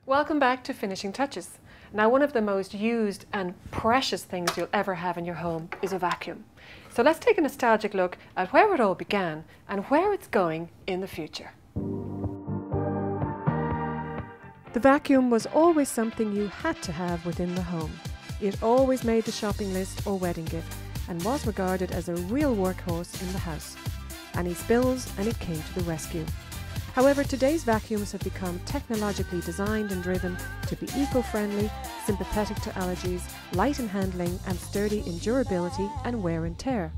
Welcome back to Finishing Touches. Now, one of the most used and precious things you'll ever have in your home is a vacuum. So let's take a nostalgic look at where it all began and where it's going in the future. The vacuum was always something you had to have within the home. It always made the shopping list or wedding gift and was regarded as a real workhorse in the house. Any spills and it came to the rescue. However, today's vacuums have become technologically designed and driven to be eco-friendly, sympathetic to allergies, light in handling and sturdy in durability and wear and tear.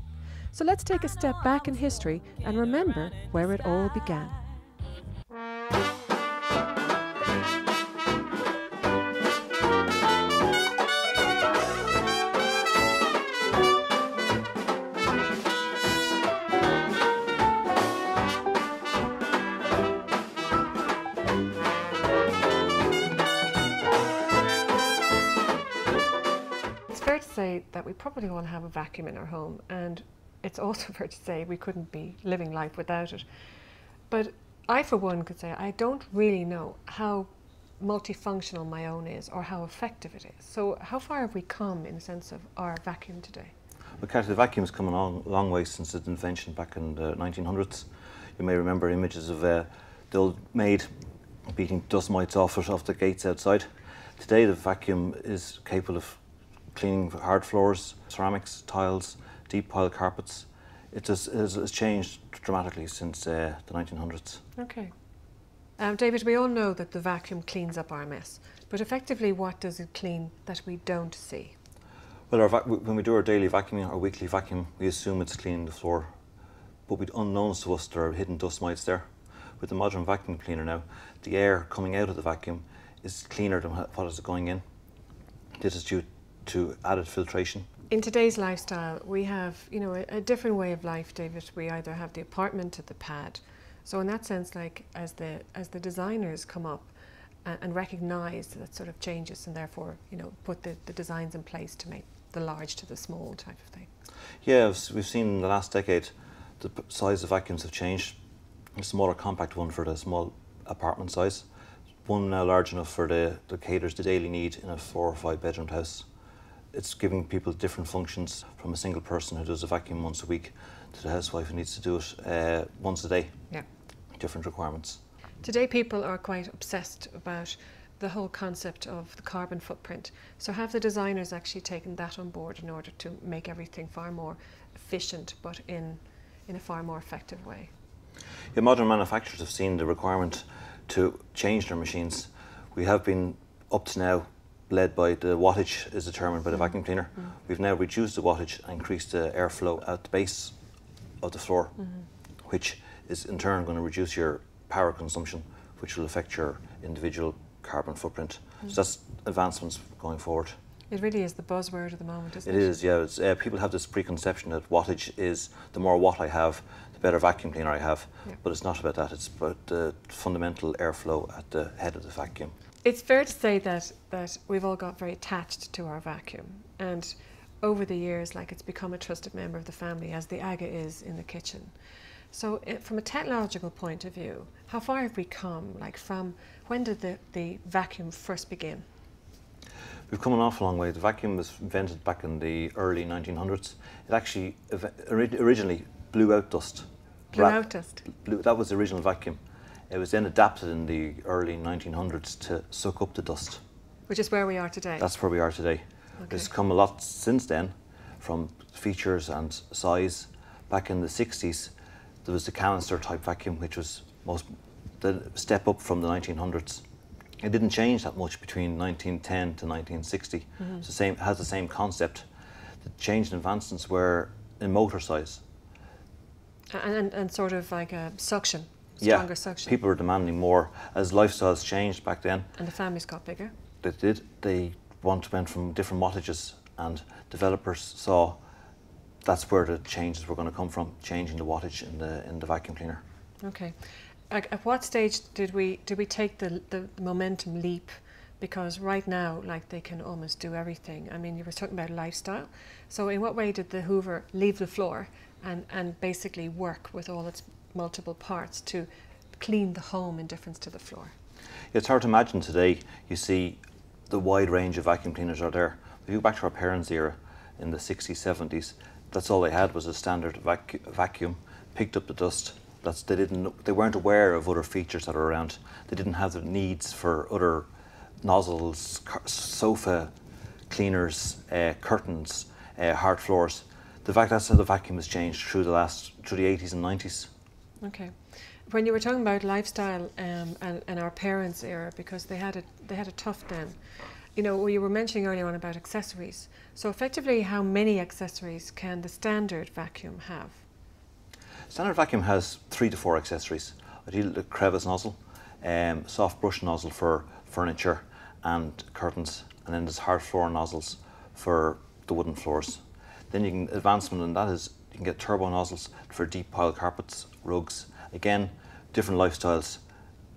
So let's take a step back in history and remember where it all began. Fair to say that we probably all have a vacuum in our home, and it's also fair to say we couldn't be living life without it. But I, for one, could say I don't really know how multifunctional my own is or how effective it is. So how far have we come in the sense of our vacuum today? Well, Kathy, the vacuum's come a long way since its invention back in the 1900s. You may remember images of the old maid beating dust mites off the gates outside. Today the vacuum is capable of cleaning hard floors, ceramics, tiles, deep pile carpets. It has changed dramatically since the 1900s. Okay. David, we all know that the vacuum cleans up our mess, but effectively what does it clean that we don't see? Well, when we do our daily vacuuming, our weekly vacuum, we assume it's cleaning the floor, but unknowns to us there are hidden dust mites there. With the modern vacuum cleaner now, the air coming out of the vacuum is cleaner than what is going in. This is due to added filtration. In today's lifestyle, we have, a different way of life, David. We either have the apartment or the pad. So in that sense, like as the designers come up and recognise that sort of changes and therefore, put the designs in place to make the large to the small type of thing. Yeah, we've seen in the last decade the size of vacuums have changed. A smaller compact one for the small apartment size. One now large enough for the caters the daily need in a 4 or 5 bedroom house. It's giving people different functions, from a single person who does a vacuum once a week to the housewife who needs to do it once a day. Yeah. Different requirements. Today people are quite obsessed about the whole concept of the carbon footprint. So have the designers actually taken that on board in order to make everything far more efficient but in a far more effective way? Yeah, modern manufacturers have seen the requirement to change their machines. We have been up to now led by the wattage is determined by the vacuum cleaner. We've now reduced the wattage and increased the airflow at the base of the floor, which is in turn going to reduce your power consumption, which will affect your individual carbon footprint. So that's advancements going forward. It really is the buzzword at the moment, isn't it? It is, yeah. People have this preconception that wattage is the more watt I have, the better vacuum cleaner I have. Yeah. But it's not about that. It's about the fundamental airflow at the head of the vacuum. It's fair to say that we've all got very attached to our vacuum, and over the years, it's become a trusted member of the family, as the Aga is in the kitchen. So from a technological point of view, how far have we come? From when did the vacuum first begin? We've come an awful long way. The vacuum was invented back in the early 1900s. It actually originally blew out dust. Blew out dust? That was the original vacuum. It was then adapted in the early 1900s to suck up the dust. Which is where we are today? That's where we are today. Okay. It's come a lot since then, from features and size. Back in the 60s, there was the canister type vacuum, which was the step up from the 1900s. It didn't change that much between 1910 to 1960. It's it has the same concept. The change in advancements were in motor size. And sort of like a suction. Stronger suction. People were demanding more as lifestyles changed back then. And the families got bigger. They did. They went from different wattages, and developers saw that's where the changes were going to come from, changing the wattage in the vacuum cleaner. Okay. At what stage did we take the momentum leap? Because right now, they can almost do everything. I mean, you were talking about lifestyle. So in what way did the Hoover leave the floor and basically work with all its multiple parts to clean the home in difference to the floor? It's hard to imagine today. You see the wide range of vacuum cleaners are there. If you go back to our parents' era in the 60s, 70s, that's all they had was a standard vacuum, picked up the dust. They weren't aware of other features that are around. They didn't have the needs for other nozzles, sofa cleaners, curtains, hard floors. That's how the vacuum has changed through the 80s and 90s. Okay. When you were talking about lifestyle and our parents' era, because they had it tough then, you know, you were mentioning earlier on about accessories. So effectively, how many accessories can the standard vacuum have? Standard vacuum has 3 to 4 accessories. Ideally, a crevice nozzle, soft brush nozzle for furniture and curtains, and then there's hard floor nozzles for the wooden floors. Then advancement in that is you can get turbo nozzles for deep pile carpets, rugs. Again, different lifestyles.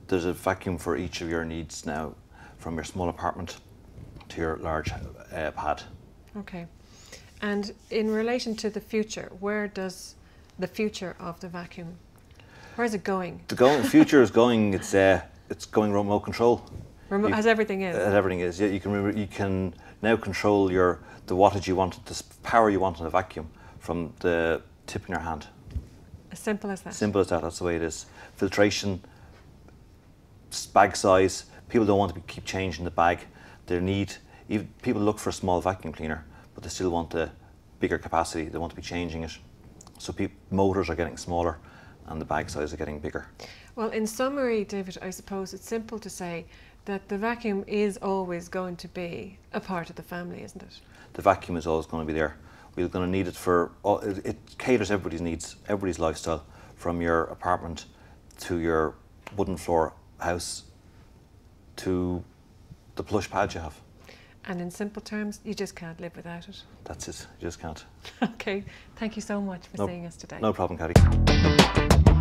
There's a vacuum for each of your needs now, from your small apartment to your large pad. Okay. And in relation to the future, where does the future of the vacuum, where is it going? The future is going. It's going remote control. As everything is. As everything is. Yeah, you can now control the wattage you want, the power you want in a vacuum from the tip in your hand. As simple as that. Simple as that. That's the way it is. Filtration, bag size. People don't want to keep changing the bag. People look for a small vacuum cleaner, but they still want a bigger capacity. They want to be changing it. So motors are getting smaller and the bag size are getting bigger. Well, in summary, David, I suppose it's simple to say that the vacuum is always going to be a part of the family, isn't it? The vacuum is always going to be there. We're going to need it it caters everybody's needs, everybody's lifestyle, from your apartment to your wooden floor house to the plush pad you have. And in simple terms, you just can't live without it. That's it, you just can't. Okay, thank you so much for seeing us today. No problem, Cathy.